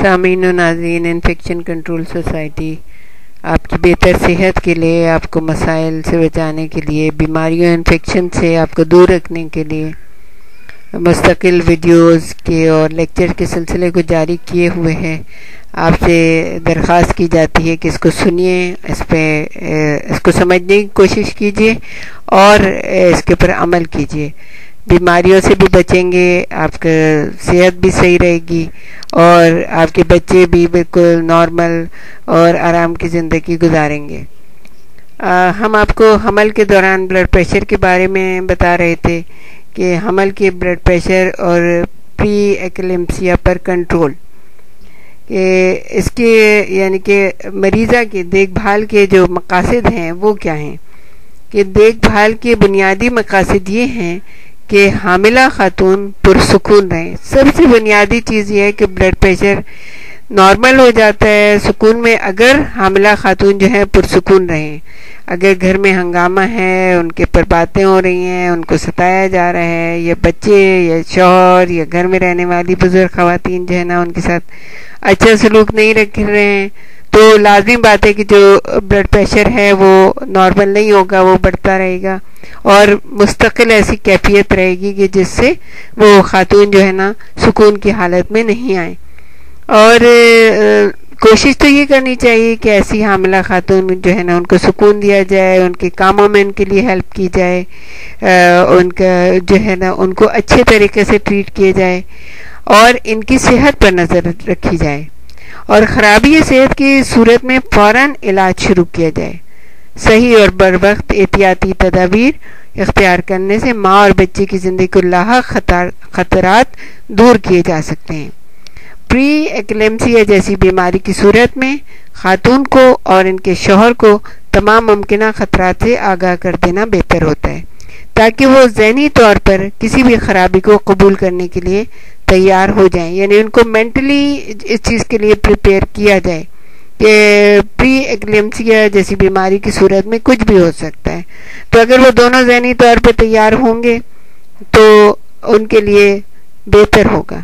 سامعین و ناظرین، انفیکشن کنٹرول سوسائٹی آپ کی بہتر صحت کے لیے، آپ کو مسائل سے بچانے کے لیے، بیماریوں انفیکشن سے آپ کو دور رکھنے کے لیے مستقل ویڈیوز کے اور لیکچر کے سلسلے کو جاری کیے ہوئے ہیں۔ آپ سے درخواست کی جاتی ہے کہ اس کو سنیے، اس کو سمجھنے کی کوشش کیجیے اور اس کے اوپر عمل کیجیے۔ بیماریوں سے بھی بچیں گے، آپ کا صحت بھی صحیح رہے گی اور آپ کے بچے بھی بالکل نارمل اور آرام کی زندگی گزاریں گے۔ ہم آپ کو حمل کے دوران بلڈ پریشر کے بارے میں بتا رہے تھے کہ حمل کے بلڈ پریشر اور پری ایکلیمسیا پر کنٹرول، کہ اس کے یعنی کہ مریضہ کے دیکھ بھال کے جو مقاصد ہیں وہ کیا ہیں۔ کہ دیکھ بھال کے بنیادی مقاصد یہ ہیں کہ حاملہ خاتون پرسکون رہیں۔ سب سے بنیادی چیز یہ ہے کہ بلڈ پریشر نارمل ہو جاتا ہے سکون میں اگر حاملہ خاتون جو ہے پرسکون رہیں۔ اگر گھر میں ہنگامہ ہے، ان کے پر باتیں ہو رہی ہیں، ان کو ستایا جا رہا ہے، یا بچے یا شوہر یا گھر میں رہنے والی بزرگ خواتین جو ہے نا ان کے ساتھ اچھا سلوک نہیں رکھ رہے ہیں، تو لازمی بات ہے کہ جو بلڈ پریشر ہے وہ نارمل نہیں ہوگا، وہ بڑھتا رہے گا اور مستقل ایسی کیفیت رہے گی کہ جس سے وہ خاتون جو ہے نا سکون کی حالت میں نہیں آئے۔ اور کوشش تو یہ کرنی چاہیے کہ ایسی حاملہ خاتون جو ہے نا ان کو سکون دیا جائے، ان کے کاموں میں ان کے لیے ہیلپ کی جائے، ان کا جو ہے نا ان کو اچھے طریقے سے ٹریٹ کیے جائے اور ان کی صحت پر نظر رکھی جائے، اور خرابی صحت کی صورت میں فوراً علاج شروع کیا جائے۔ صحیح اور بروقت احتیاطی تدابیر اختیار کرنے سے ماں اور بچے کی زندگی کو لاحق خطرات دور کیے جا سکتے ہیں۔ پری ایکلیمسیا جیسی بیماری کی صورت میں خاتون کو اور ان کے شوہر کو تمام ممکنہ خطرات سے آگاہ کر دینا بہتر ہوتا ہے تاکہ وہ ذہنی طور پر کسی بھی خرابی کو قبول کرنے کے لیے تیار ہو جائیں، یعنی ان کو مینٹلی اس چیز کے لیے پریپیئر کیا جائے کہ پری ایکلیمسیا جیسی بیماری کی صورت میں کچھ بھی ہو سکتا ہے۔ تو اگر وہ دونوں ذہنی طور پہ تیار ہوں گے تو ان کے لیے بہتر ہوگا۔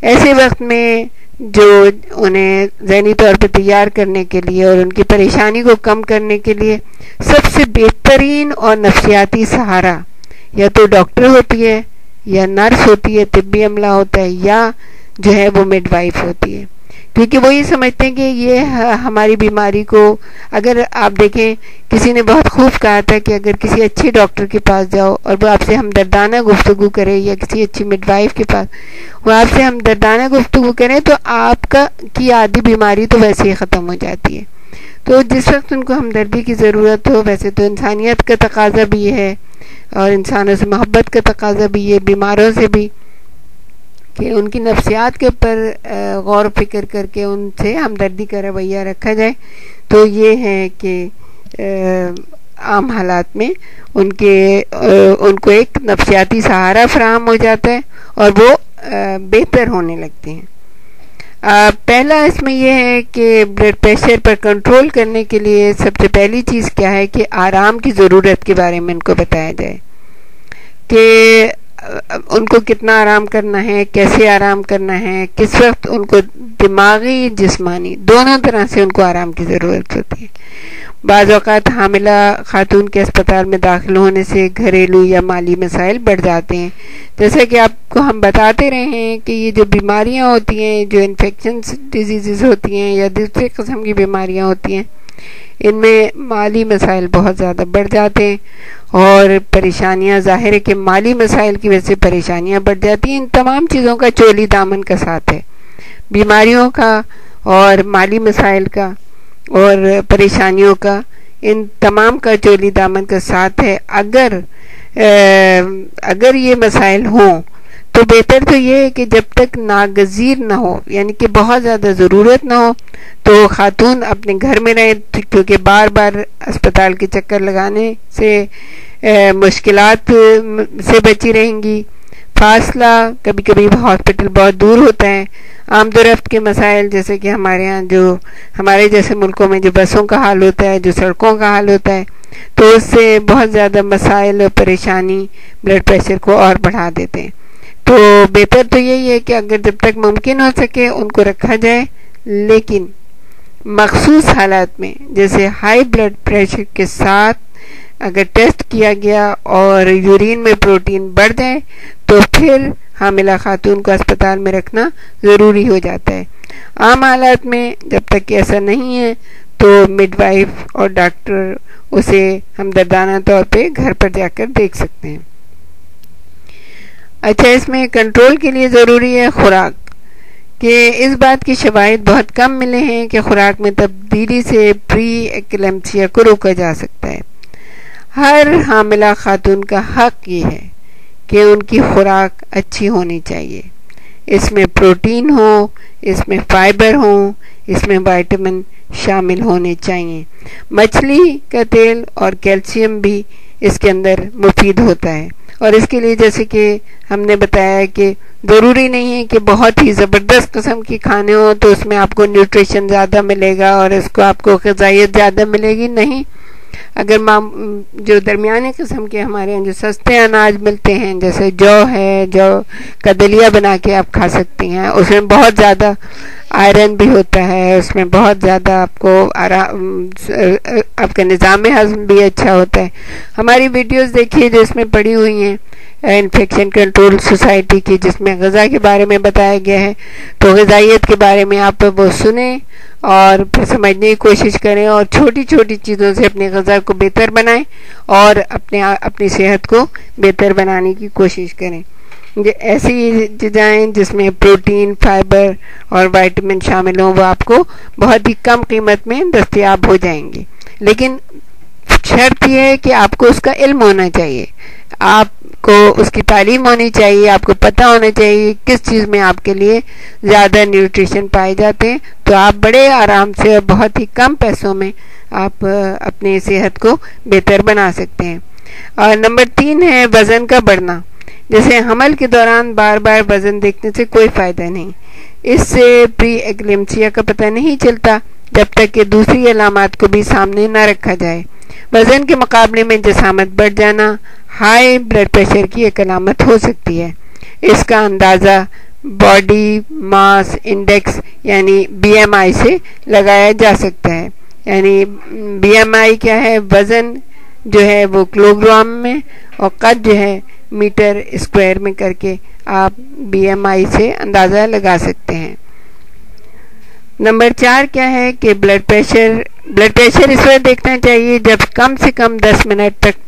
ایسے وقت میں جو انہیں ذہنی طور پہ تیار کرنے کے لیے اور ان کی پریشانی کو کم کرنے کے لیے سب سے بہترین اور نفسیاتی سہارا یا تو ڈاکٹر ہوتی ہے یا نرس ہوتی ہے، طبی عملہ ہوتا ہے، یا جو ہے وہ مڈ وائف ہوتی ہے، کیونکہ وہ یہ سمجھتے ہیں کہ یہ ہماری بیماری کو، اگر آپ دیکھیں کسی نے بہت خوب کہا تھا کہ اگر کسی اچھے ڈاکٹر کے پاس جاؤ اور وہ آپ سے ہمدردانہ گفتگو کرے، یا کسی اچھی مڈ وائف کے پاس وہ آپ سے ہمدردانہ گفتگو کرے، تو آپ کی آدھی بیماری تو ویسے ہی ختم ہو جاتی ہے۔ تو جس وقت ان کو ہمدردی کی ضرورت ہو، ویسے تو انسانیت کا تقاضا بھی ہے اور انسانوں سے محبت کا تقاضا بھی ہے، بیماروں سے بھی، کہ ان کی نفسیات کے اوپر غور و فکر کر کے ان سے ہمدردی کا رویہ رکھا جائے۔ تو یہ ہے کہ عام حالات میں ان کو ایک نفسیاتی سہارا فراہم ہو جاتا ہے اور وہ بہتر ہونے لگتے ہیں۔ پہلا اس میں یہ ہے کہ بلڈ پریشر پر کنٹرول کرنے کے لیے سب سے پہلی چیز کیا ہے کہ آرام کی ضرورت کے بارے میں ان کو بتایا جائے کہ ان کو کتنا آرام کرنا ہے، کیسے آرام کرنا ہے، کس وقت ان کو دماغی جسمانی دونوں طرح سے ان کو آرام کی ضرورت ہوتی ہے۔ بعض اوقات حاملہ خاتون کے اسپتال میں داخل ہونے سے گھریلو یا مالی مسائل بڑھ جاتے ہیں، جیسا کہ آپ کو ہم بتاتے رہے ہیں کہ یہ جو بیماریاں ہوتی ہیں، جو انفیکشنز ڈیزیزز ہوتی ہیں یا دوسرے قسم کی بیماریاں ہوتی ہیں، ان میں مالی مسائل بہت زیادہ بڑھ جاتے ہیں اور پریشانیاں، ظاہر ہے کہ مالی مسائل کی وجہ سے پریشانیاں بڑھ جاتی ہیں۔ ان تمام چیزوں کا چولی دامن کا ساتھ ہے، بیماریوں کا اور مالی مسائل کا اور پریشانیوں کا، ان تمام کا چولی دامن کا ساتھ ہے۔ اگر یہ مسائل ہوں تو بہتر تو یہ ہے کہ جب تک ناگزیر نہ ہو، یعنی کہ بہت زیادہ ضرورت نہ ہو، تو خاتون اپنے گھر میں رہے، کیونکہ بار بار اسپتال کے چکر لگانے سے مشکلات سے بچی رہیں گی۔ فاصلہ، کبھی کبھی ہاسپٹل بہت دور ہوتا ہے، آمد و رفت کے مسائل، جیسے کہ ہمارے ہاں جو ہمارے جیسے ملکوں میں جو بسوں کا حال ہوتا ہے، جو سڑکوں کا حال ہوتا ہے، تو اس سے بہت زیادہ مسائل اور پریشانی بلڈ پریشر کو اور بڑھا دیتے ہیں۔ تو بہتر تو یہی ہے کہ اگر جب تک ممکن ہو سکے ان کو رکھا جائے لیکن مخصوص حالات میں جیسے ہائی بلڈ پریشر کے ساتھ اگر ٹیسٹ کیا گیا اور یورین میں پروٹین بڑھ جائے تو پھر حاملہ خاتون کو اسپتال میں رکھنا ضروری ہو جاتا ہے. عام حالات میں جب تک کہ ایسا نہیں ہے تو مڈ وائف اور ڈاکٹر اسے ہمدردانہ طور پہ گھر پر جا کر دیکھ سکتے ہیں. اچھا، اس میں کنٹرول کے لیے ضروری ہے خوراک، کہ اس بات کی شواہد بہت کم ملے ہیں کہ خوراک میں تبدیلی سے پری ایکلیمپسیا کو روکا جا سکتا ہے. ہر حاملہ خاتون کا حق یہ ہے کہ ان کی خوراک اچھی ہونی چاہیے. اس میں پروٹین ہو، اس میں فائبر ہو، اس میں وائٹامن شامل ہونے چاہیے. مچھلی کا تیل اور کیلشیم بھی اس کے اندر مفید ہوتا ہے، اور اس کے لیے جیسے کہ ہم نے بتایا کہ ضروری نہیں ہے کہ بہت ہی زبردست قسم کی کھانے ہوں تو اس میں آپ کو نیوٹریشن زیادہ ملے گا اور اس کو آپ کو غذائیت زیادہ ملے گی. نہیں، اگر جو درمیانی قسم کے ہمارے یہاں جو سستے اناج ملتے ہیں جیسے جو ہے، جو کا دلیا بنا کے آپ کھا سکتی ہیں، اس میں بہت زیادہ آئرن بھی ہوتا ہے، اس میں بہت زیادہ آپ کو آپ کا نظام ہضم بھی اچھا ہوتا ہے. ہماری ویڈیوز دیکھیے جو اس میں پڑی ہوئی ہیں انفیکشن کنٹرول سوسائٹی کی، جس میں غذا کے بارے میں بتایا گیا ہے. تو غذائیت کے بارے میں آپ وہ سنیں اور پھر سمجھنے کی کوشش کریں اور چھوٹی چھوٹی چیزوں سے اپنی غذا کو بہتر بنائیں اور اپنی صحت کو بہتر بنانے کی کوشش کریں. ایسی چیزیں جس میں پروٹین، فائبر اور وائٹامن شامل ہوں وہ آپ کو بہت ہی کم قیمت میں دستیاب ہو جائیں گے. لیکن شرط یہ ہے کہ آپ کو اس کا علم ہونا چاہیے، آپ کو اس کی تعلیم ہونی چاہیے، آپ کو پتہ ہونا چاہیے کس چیز میں آپ کے لیے زیادہ نیوٹریشن پائے جاتے ہیں. تو آپ بڑے آرام سے اور بہت ہی کم پیسوں میں آپ اپنی صحت کو بہتر بنا سکتے ہیں. اور نمبر 3 ہے وزن کا بڑھنا. جیسے حمل کے دوران بار بار وزن دیکھنے سے کوئی فائدہ نہیں. اس سے پری ایکلیمپسیا کا پتہ نہیں چلتا جب تک کہ دوسری علامات کو بھی سامنے نہ رکھا جائے. وزن کے مقابلے میں جسامت بڑھ جانا ہائی بلڈ پریشر کی ایک علامت ہو سکتی ہے. اس کا اندازہ باڈی ماس انڈیکس یعنی BMI سے لگایا جا سکتا ہے. یعنی BMI کیا ہے؟ وزن جو ہے وہ کلو گرام میں اور قد جو ہے میٹر اسکوائر میں کر کے آپ BMI سے اندازہ لگا سکتے ہیں. نمبر 4 کیا ہے کہ بلڈ پریشر اس وقت دیکھنا چاہیے جب کم سے کم 10 منٹ تک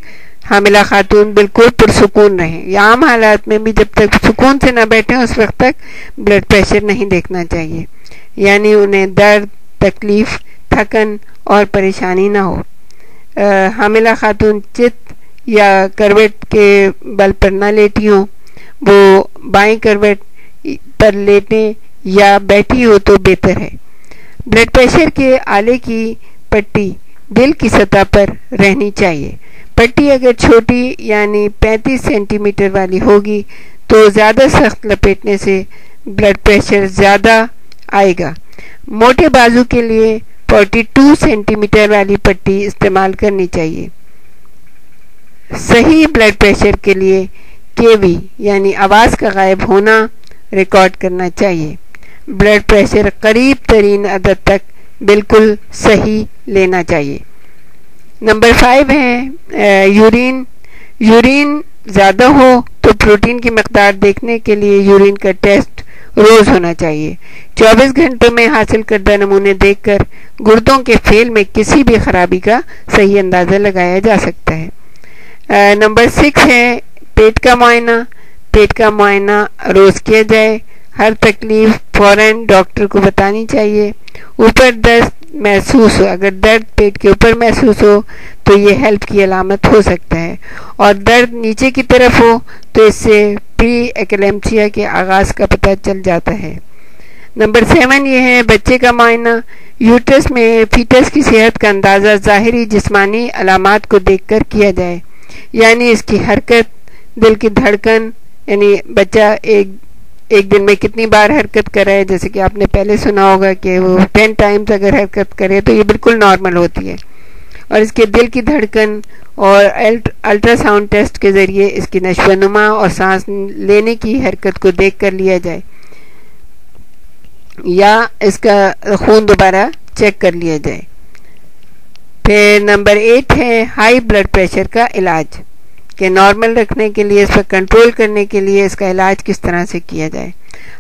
حاملہ خاتون بالکل پرسکون رہیں. یا عام حالات میں بھی جب تک سکون سے نہ بیٹھیں اس وقت تک بلڈ پریشر نہیں دیکھنا چاہیے. یعنی انہیں درد، تکلیف، تھکن اور پریشانی نہ ہو. حاملہ خاتون چت یا کروٹ کے بل پر نہ لیٹی ہوں، وہ بائیں کروٹ پر لیٹیں یا بیٹھی ہو تو بہتر ہے. بلڈ پریشر کے آلے کی پٹی دل کی سطح پر رہنی چاہیے. پٹی اگر چھوٹی یعنی 35 سینٹی میٹر والی ہوگی تو زیادہ سخت لپیٹنے سے بلڈ پریشر زیادہ آئے گا. موٹے بازو کے لیے 42 سینٹی میٹر والی پٹی استعمال کرنی چاہیے. صحیح بلڈ پریشر کے لیے KV یعنی آواز کا غائب ہونا ریکارڈ کرنا چاہیے. بلڈ پریشر قریب ترین عدد تک بالکل صحیح لینا چاہیے. نمبر 5 ہے یورین زیادہ ہو تو پروٹین کی مقدار دیکھنے کے لیے یورین کا ٹیسٹ روز ہونا چاہیے. 24 گھنٹوں میں حاصل کردہ نمونے دیکھ کر گردوں کے فیل میں کسی بھی خرابی کا صحیح اندازہ لگایا جا سکتا ہے. نمبر 6 ہے پیٹ کا معائنہ. پیٹ کا معائنہ روز کیا جائے. ہر تکلیف فوراً ڈاکٹر کو بتانی چاہیے. اوپر درد محسوس ہو، اگر درد پیٹ کے اوپر محسوس ہو تو یہ ہیلپ کی علامت ہو سکتا ہے، اور درد نیچے کی طرف ہو تو اس سے پری ایکلیمپسیا کے آغاز کا پتہ چل جاتا ہے. نمبر 7 یہ ہے بچے کا معائنہ. یوٹرس میں فیٹس کی صحت کا اندازہ ظاہری جسمانی علامات کو دیکھ کر کیا جائے. یعنی اس کی حرکت، دل کی دھڑکن، یعنی بچہ ایک دن میں کتنی بار حرکت کر رہا ہے. جیسے کہ آپ نے پہلے سنا ہوگا کہ وہ 10 ٹائمز اگر حرکت کرے تو یہ بالکل نارمل ہوتی ہے. اور اس کے دل کی دھڑکن اور الٹرا ساؤنڈ ٹیسٹ کے ذریعے اس کی نشو و نما اور سانس لینے کی حرکت کو دیکھ کر لیا جائے. یا اس کا خون دوبارہ چیک کر لیا جائے۔ پھر نمبر 8 ہے ہائی بلڈ پریشر کا علاج، کہ نارمل رکھنے کے لیے، اس پر کنٹرول کرنے کے لیے اس کا علاج کس طرح سے کیا جائے۔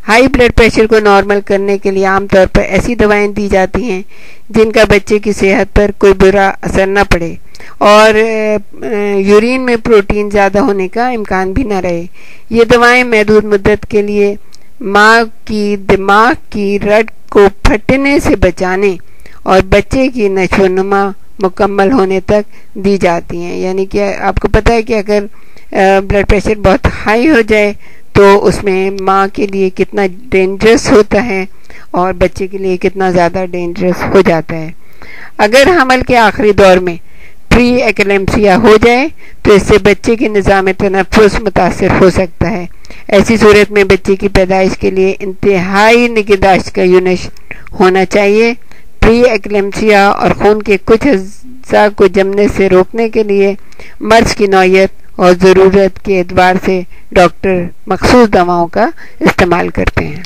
ہائی بلڈ پریشر کو نارمل کرنے کے لیے عام طور پر ایسی دوائیں دی جاتی ہیں جن کا بچے کی صحت پر کوئی برا اثر نہ پڑے اور یورین میں پروٹین زیادہ ہونے کا امکان بھی نہ رہے۔ یہ دوائیں محدود مدت کے لیے ماں کی دماغ کی رڈ کو پھٹنے سے بچانے اور بچے کی نشو و نما مکمل ہونے تک دی جاتی ہیں۔ یعنی کہ آپ کو پتہ ہے کہ اگر بلڈ پریشر بہت ہائی ہو جائے تو اس میں ماں کے لیے کتنا ڈینجرس ہوتا ہے اور بچے کے لیے کتنا زیادہ ڈینجرس ہو جاتا ہے۔ اگر حمل کے آخری دور میں پری ایکلیمسیا ہو جائے تو اس سے بچے کے نظام تنفس متاثر ہو سکتا ہے۔ ایسی صورت میں بچے کی پیدائش کے لیے انتہائی نگہداشت کا یونٹ ہونا چاہیے۔ پری ایکلیمسیا اور خون کے کچھ اجزاء کو جمنے سے روکنے کے لیے مرض کی نوعیت اور ضرورت کے اعتبار سے ڈاکٹر مخصوص دواؤں کا استعمال کرتے ہیں۔